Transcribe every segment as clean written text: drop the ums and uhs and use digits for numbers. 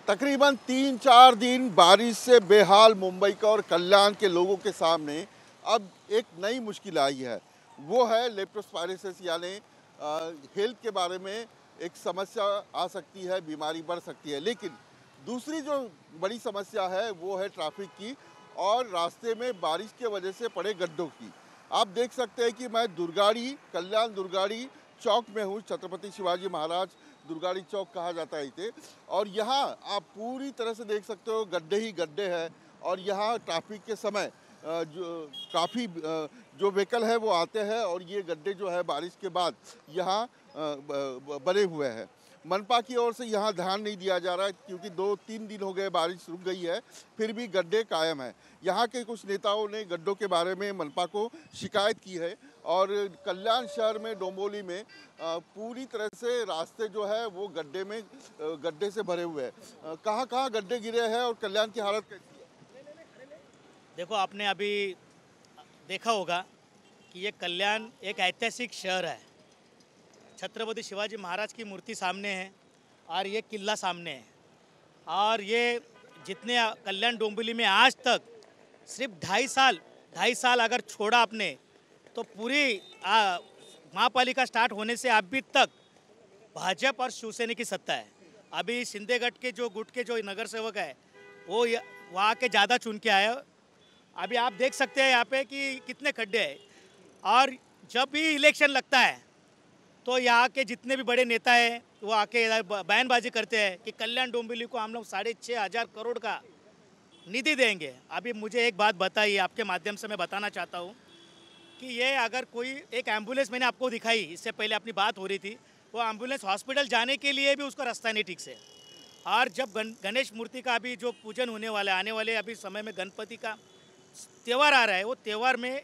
तकरीबन 3-4 दिन बारिश से बेहाल मुंबई का और कल्याण के लोगों के सामने अब एक नई मुश्किल आई है। वो है लेप्टोस्पायरोसिस यानी हेल्थ के बारे में एक समस्या आ सकती है, बीमारी बढ़ सकती है। लेकिन दूसरी जो बड़ी समस्या है वो है ट्रैफिक की और रास्ते में बारिश के वजह से पड़े गड्ढों की। आप देख सकते हैं कि मैं कल्याण दुर्गाड़ी चौक में हूँ। छत्रपति शिवाजी महाराज दुर्गाड़ी चौक कहा जाता है इसे। और यहाँ आप पूरी तरह से देख सकते हो गड्ढे ही गड्ढे हैं। और यहाँ ट्रैफिक के समय जो काफ़ी जो व्हीकल है वो आते हैं और ये गड्ढे जो है बारिश के बाद यहाँ बने हुए हैं। मनपा की ओर से यहाँ ध्यान नहीं दिया जा रहा है क्योंकि 2-3 दिन हो गए बारिश रुक गई है, फिर भी गड्ढे कायम हैं। यहाँ के कुछ नेताओं ने गड्ढों के बारे में मनपा को शिकायत की है और कल्याण शहर में डोंबिवली में पूरी तरह से रास्ते जो है वो गड्ढे से भरे हुए हैं। कहाँ गड्ढे गिरे हैं और कल्याण की हालत कैसी है? देखो, आपने अभी देखा होगा कि ये कल्याण एक ऐतिहासिक शहर है। छत्रपति शिवाजी महाराज की मूर्ति सामने है और ये किला सामने है। और ये जितने कल्याण डोंबिवली में आज तक सिर्फ 2.5 साल अगर छोड़ा आपने तो पूरी महापालिका स्टार्ट होने से अभी तक भाजपा और शिवसेना की सत्ता है। अभी शिंदेगढ़ के जो गुट के जो नगर सेवक है वो वहाँ के ज़्यादा चुन के आए। अभी आप देख सकते हैं यहाँ पे कि कितने खड्डे हैं। और जब भी इलेक्शन लगता है तो यहाँ के जितने भी बड़े नेता हैं वो आके बयानबाजी करते हैं कि कल्याण डोंबिवली को हम लोग 6,500 करोड़ का निधि देंगे। अभी मुझे एक बात बताइए, आपके माध्यम से मैं बताना चाहता हूँ कि ये अगर कोई एक एम्बुलेंस मैंने आपको दिखाई, इससे पहले अपनी बात हो रही थी, वो एम्बुलेंस हॉस्पिटल जाने के लिए भी उसका रास्ता नहीं ठीक से। और जब गणेश मूर्ति का अभी जो पूजन होने वाला है, आने वाले अभी समय में गणपति का त्यौहार आ रहा है, वो त्यौहार में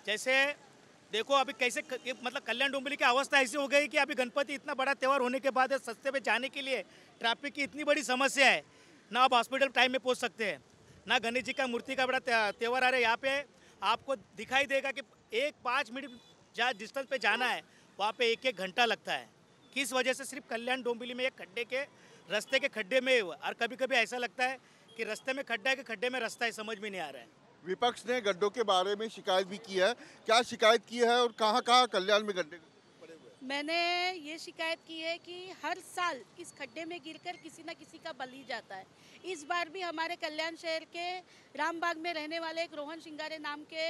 जैसे देखो अभी कैसे मतलब कल्याण डोंबिवली की अवस्था ऐसी हो गई कि अभी गणपति इतना बड़ा त्यौहार होने के बाद सस्ते पे जाने के लिए ट्रैफिक की इतनी बड़ी समस्या है। ना आप हॉस्पिटल टाइम में पहुंच सकते हैं, ना गणेश जी का मूर्ति का बड़ा त्यौहार आ रहा है। यहाँ पे आपको दिखाई देगा कि 5 मिनट जहाँ डिस्टेंस पे जाना है वहाँ पे 1 घंटा लगता है। किस वजह से? सिर्फ कल्याण डोंबिवली में एक रास्ते के खड्डे में। और कभी कभी ऐसा लगता है कि रास्ते में खड्डा है कि खड्डे में रास्ता है, समझ में नहीं आ रहा है। विपक्ष ने गड्ढों के बारे में शिकायत भी की है। क्या शिकायत की है और कहाँ कल्याण में गड्ढे पड़े हुए हैं? मैंने ये शिकायत की है कि हर साल इस खड्डे में गिरकर किसी न किसी का बलि जाता है। इस बार भी हमारे कल्याण शहर के रामबाग में रहने वाले एक रोहन शिंगारे नाम के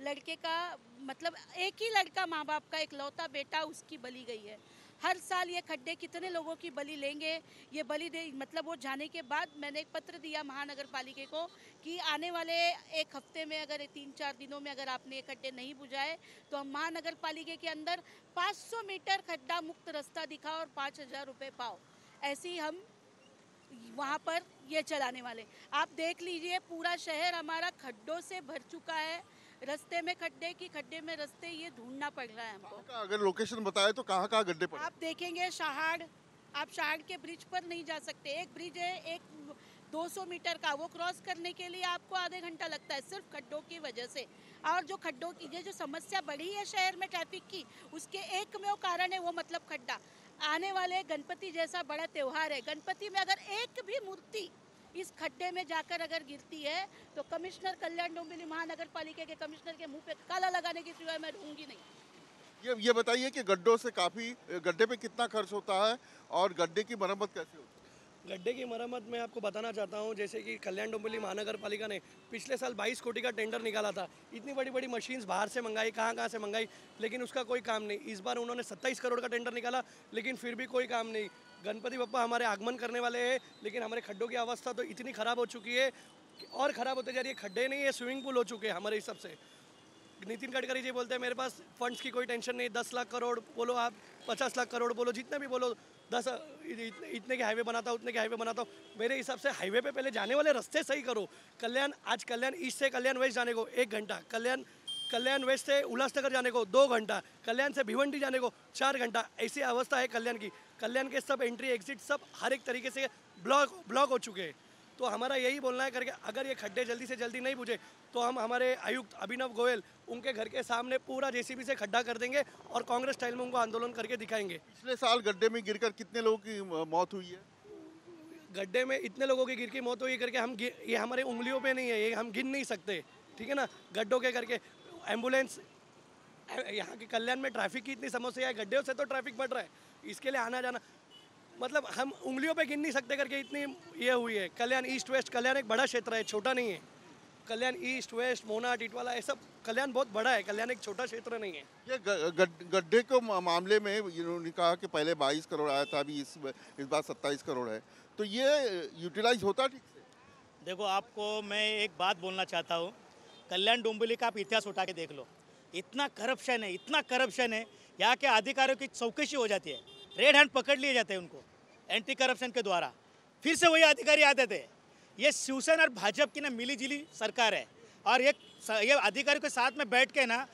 लड़के का, मतलब एक ही लड़का, माँ बाप का इकलौता बेटा, उसकी बलि गई है। हर साल ये खड्डे कितने लोगों की बलि लेंगे? ये बलि दे मतलब वो जाने के बाद मैंने एक पत्र दिया महानगर पालिका को कि आने वाले 1 हफ्ते में, अगर 3-4 दिनों में अगर आपने ये खड्डे नहीं बुझाए तो हम महानगर पालिका के अंदर 500 मीटर खड्डा मुक्त रास्ता दिखाओ और 5,000 रुपये पाओ। ऐसे ही हम वहाँ पर ये चलाने वाले। आप देख लीजिए पूरा शहर हमारा खड्डों से भर चुका है। रास्ते में खड्डे में रास्ते ये ढूंढना पड़ रहा है हमको। अगर लोकेशन बताए तो कहाँ गड्ढे पड़े? आप देखेंगे आप शहाड़ के ब्रिज पर नहीं जा सकते। एक ब्रिज है, एक 200 मीटर का, वो क्रॉस करने के लिए आपको आधे घंटा लगता है सिर्फ खड्डों की वजह से। और जो खड्डों की ये जो समस्या बढ़ी है शहर में ट्रैफिक की, उसके एकमेव कारण है वो मतलब खड्डा। आने वाले गणपति जैसा बड़ा त्यौहार है, गणपति में अगर एक भी मूर्ति इस खड्डे में जाकर अगर गिरती है तो कमिश्नर कल्याण डोंबिवली महानगर पालिका के कमिश्नर के मुंह पे काला लगाने की सिवाय मैं रहूंगी नहीं। ये बताइए कि गड्ढे पे कितना खर्च होता है और गड्ढे की मरम्मत कैसे होती है? गड्ढे की मरम्मत मैं आपको बताना चाहता हूं, जैसे कि कल्याण डोंबिवली महानगर पालिका ने पिछले साल 22 कोटी का टेंडर निकाला था। इतनी बड़ी बड़ी मशीन्स बाहर से मंगाई, कहाँ से मंगाई, लेकिन उसका कोई काम नहीं। इस बार उन्होंने 27 करोड़ का टेंडर निकाला, लेकिन फिर भी कोई काम नहीं। गणपति बप्पा हमारे आगमन करने वाले हैं, लेकिन हमारे खड्डों की अवस्था तो इतनी ख़राब हो चुकी है और ख़राब होते जा रही है। खड्डे नहीं है, स्विमिंग पूल हो चुके हैं हमारे हिसाब से। नितिन गडकरी जी बोलते हैं मेरे पास फंड्स की कोई टेंशन नहीं, 10 लाख करोड़ बोलो, आप 50 लाख करोड़ बोलो, जितना भी बोलो, 10 इतने के हाईवे बनाता हूँ, उतने के हाईवे बनाता हूँ। मेरे हिसाब से हाईवे पे पहले जाने वाले रास्ते सही करो। कल्याण ईस्ट से कल्याण वेस्ट जाने को 1 घंटा, कल्याण वेस्ट से उल्लासनगर जाने को 2 घंटा, कल्याण से भिवंडी जाने को 4 घंटा। ऐसी अवस्था है कल्याण की। कल्याण के सब एंट्री एग्जिट सब हर एक तरीके से ब्लॉक हो चुके हैं। तो हमारा यही बोलना है करके, अगर ये खड्डे जल्दी से जल्दी नहीं बुझे तो हम हमारे आयुक्त अभिनव गोयल उनके घर के सामने पूरा जेसीबी से खड्डा कर देंगे और कांग्रेस स्टाइल में उनको आंदोलन करके दिखाएंगे। पिछले साल गड्ढे में गिरकर कितने लोगों की मौत हुई है? गड्ढे में इतने लोगों की गिर के मौत हुई करके ये हमारे उंगलियों पे नहीं है, ये हम गिन नहीं सकते, ठीक है ना। गड्ढों के करके एम्बुलेंस, यहाँ के कल्याण में ट्रैफिक की इतनी समस्या है, गड्ढों से तो ट्रैफिक बढ़ रहा है, इसके लिए आना जाना मतलब हम उंगलियों पे गिन नहीं सकते करके इतनी ये हुई है। कल्याण ईस्ट वेस्ट, कल्याण एक बड़ा क्षेत्र है, छोटा नहीं है। कल्याण ईस्ट वेस्ट, मोना, टिटवाला, ये सब कल्याण बहुत बड़ा है, कल्याण एक छोटा क्षेत्र नहीं है। ये गड्ढे के मामले में इन्होंने कहा कि पहले 22 करोड़ आया था, अभी इस बार 27 करोड़ है, तो ये यूटिलाइज होता ठीक से? देखो, आपको मैं एक बात बोलना चाहता हूँ, कल्याण डोंबिवली का आप इतिहास उठा के देख लो, इतना करप्शन है, इतना करप्शन है, यहाँ के अधिकारियों की चौकसी हो जाती है, रेड हैंड पकड़ लिए जाते हैं उनको एंटी करप्शन के द्वारा, फिर से वही अधिकारी आते थे। ये शिवसेना और भाजपा की ना मिली जुली सरकार है, और ये अधिकारियों के साथ में बैठ के ना,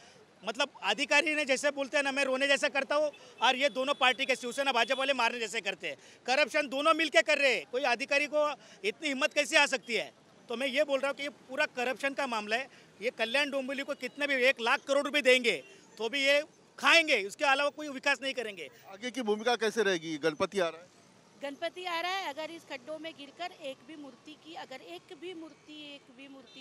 मतलब अधिकारी ने जैसे बोलते हैं ना, मैं रोने जैसा करता हूँ, और ये दोनों पार्टी के शिवसेना भाजपा वाले मारने जैसे करते हैं। करप्शन दोनों मिलके कर रहे हैं, कोई अधिकारी को इतनी हिम्मत कैसे आ सकती है? तो मैं ये बोल रहा हूँ कि ये पूरा करप्शन का मामला है। ये कल्याण डोंबिवली को कितने भी 1 लाख करोड़ रुपए देंगे तो भी ये खाएंगे, उसके अलावा कोई विकास नहीं करेंगे। आगे की भूमिका कैसे रहेगी? गणपति आ रहा है, गणपति आ रहा है, अगर इस खड्डों में गिरकर एक भी मूर्ति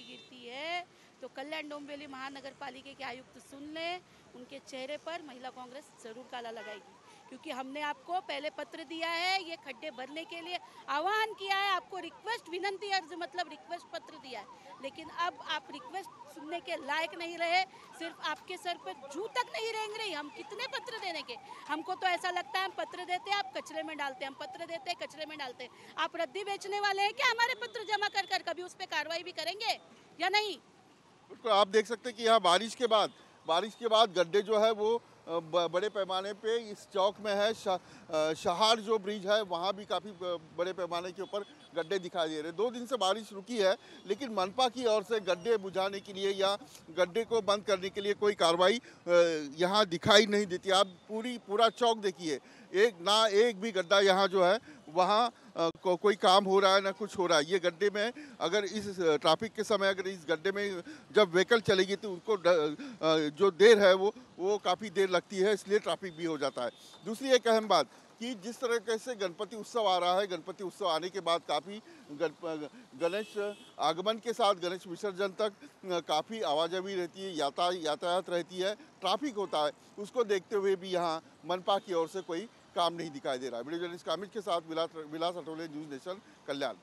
गिरती है तो कल्याण डोंबिवली महानगर पालिका के आयुक्त सुन ले, उनके चेहरे पर महिला कांग्रेस जरूर ताला लगाएगी। क्योंकि हमने आपको पहले पत्र दिया है, ये खड्डे भरने के लिए आह्वान किया है, आपको रिक्वेस्ट, विनंती अर्ज मतलब रिक्वेस्ट पत्र दिया है, लेकिन अब आप रिक्वेस्ट सुनने के लायक नहीं रहे। सिर्फ आपके सर पर जू तक नहीं रेंग रही। हम कितने पत्र देने के? हमको तो ऐसा लगता है हम पत्र देते हैं, आप कचरे में डालते हैं, हम पत्र देते हैं, कचरे में डालते हैं। आप रद्दी बेचने वाले हैं क्या? हमारे पत्र जमा कर कर कभी उस पर कार्रवाई भी करेंगे या नहीं? बिल्कुल। आप देख सकते हैं कि यहाँ बारिश के बाद गड्ढे जो है वो बड़े पैमाने पे इस चौक में है। शहार जो ब्रिज है वहाँ भी काफ़ी बड़े पैमाने के ऊपर गड्ढे दिखाई दे रहे हैं। 2 दिन से बारिश रुकी है, लेकिन मनपा की ओर से गड्ढे बुझाने के लिए या गड्ढे को बंद करने के लिए कोई कार्रवाई यहाँ दिखाई नहीं देती। आप पूरा चौक देखिए, एक भी गड्ढा यहाँ जो है वहाँ कोई काम हो रहा है ना कुछ हो रहा है। ये गड्ढे में अगर इस ट्रैफिक के समय अगर इस गड्ढे में जब व्हीकल चलेगी तो उनको जो देर है वो काफ़ी देर लगती है, इसलिए ट्रैफिक भी हो जाता है। दूसरी एक अहम बात कि जिस तरह से गणपति उत्सव आ रहा है, गणपति उत्सव आने के बाद काफ़ी गणेश आगमन के साथ गणेश विसर्जन तक काफ़ी आवाजाही रहती है, यातायात रहती है, ट्रैफिक होता है। उसको देखते हुए भी यहाँ मनपा की ओर से कोई काम नहीं दिखाई दे रहा है। वीडियो जर्नलिस्ट कामिल के साथ विलास अटोले, न्यूज़ नेशन, कल्याण।